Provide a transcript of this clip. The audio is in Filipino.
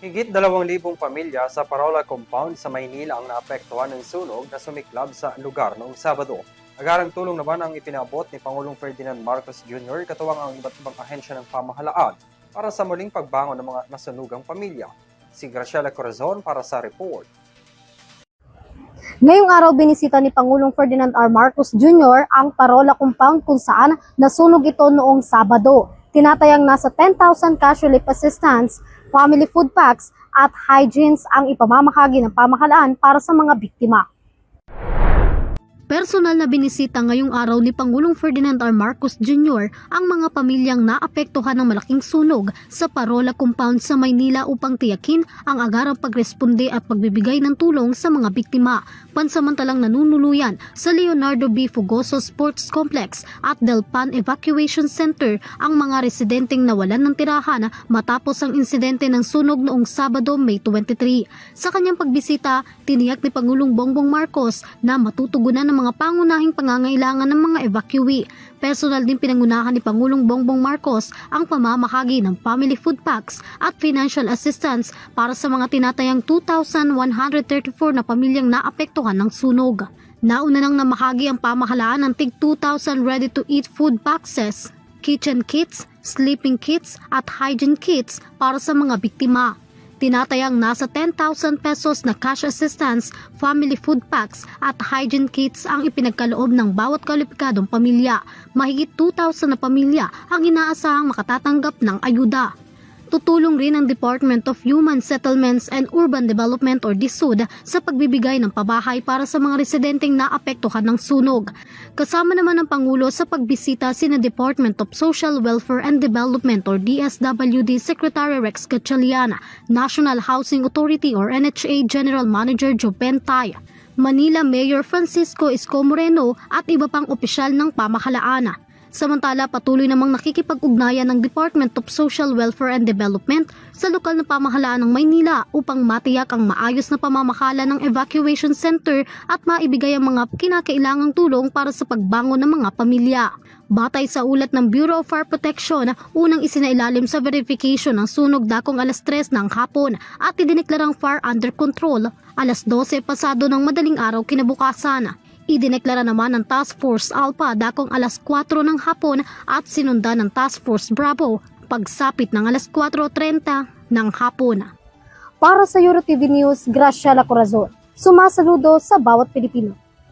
Higit 2,000 pamilya sa Parola Compound sa Maynila ang naapektuhan ng sunog na sumiklab sa lugar noong Sabado. Agarang tulong naman ang ipinabot ni Pangulong Ferdinand Marcos Jr. katuwang ang iba't ibang ahensya ng pamahalaan para sa muling pagbangon ng mga nasunugang pamilya. Si Graciela Corazon para sa report. Ngayong araw binisita ni Pangulong Ferdinand R. Marcos Jr. ang Parola Compound kung saan nasunog ito noong Sabado. Tinatayang nasa 10,000 cash relief assistance, family food packs at hygienes ang ipamamahagi ng pamahalaan para sa mga biktima. Personal na binisita ngayong araw ni Pangulong Ferdinand R. Marcos Jr. ang mga pamilyang naapektuhan ng malaking sunog sa Parola Compound sa Maynila upang tiyakin ang agarang pagresponde at pagbibigay ng tulong sa mga biktima. Pansamantalang nanunuluyan sa Leonardo B. Fugoso Sports Complex at Del Pan Evacuation Center ang mga residenteng nawalan ng tirahan matapos ang insidente ng sunog noong Sabado, May 23. Sa kanyang pagbisita, tiniyak ni Pangulong Bongbong Marcos na matutugunan ng mga pangunahing pangangailangan ng mga evacuee. Personal din pinangunahan ni Pangulong Bongbong Marcos ang pamamahagi ng family food packs at financial assistance para sa mga tinatayang 2,134 na pamilyang naapektuhan ng sunog. Nauna nang namahagi ang pamahalaan ng tig 2,000 ready-to-eat food boxes, kitchen kits, sleeping kits at hygiene kits para sa mga biktima. Tinatayang nasa 10,000 pesos na cash assistance, family food packs at hygiene kits ang ipinagkaloob ng bawat kwalipikadong pamilya. Mahigit 2,000 na pamilya ang inaasahang makatatanggap ng ayuda. Tutulong rin ang Department of Human Settlements and Urban Development or DSUD sa pagbibigay ng pabahay para sa mga residenteng naapektuhan ng sunog. Kasama naman ng Pangulo sa pagbisita sina Department of Social Welfare and Development or DSWD Secretary Rex Gatchalian, National Housing Authority or NHA General Manager Joe Pentay, Manila Mayor Francisco Isko Moreno at iba pang opisyal ng pamahalaan. Samantala, patuloy namang nakikipag-ugnayan ng Department of Social Welfare and Development sa lokal na pamahalaan ng Maynila upang matiyak ang maayos na pamamahala ng evacuation center at maibigay ang mga kinakailangang tulong para sa pagbangon ng mga pamilya. Batay sa ulat ng Bureau of Fire Protection, unang isinailalim sa verification ng sunog dakong alas 3 ng hapon at idineklarang fire under control alas 12 pasado ng madaling araw kinabukasan. Idineklara naman ng Task Force Alpha dakong alas 4 ng hapon at sinundan ng Task Force Bravo pagsapit ng alas 4:30 ng hapon. Para sa EuroTV News, Graciela Corazon, sumasaludo sa bawat Pilipino.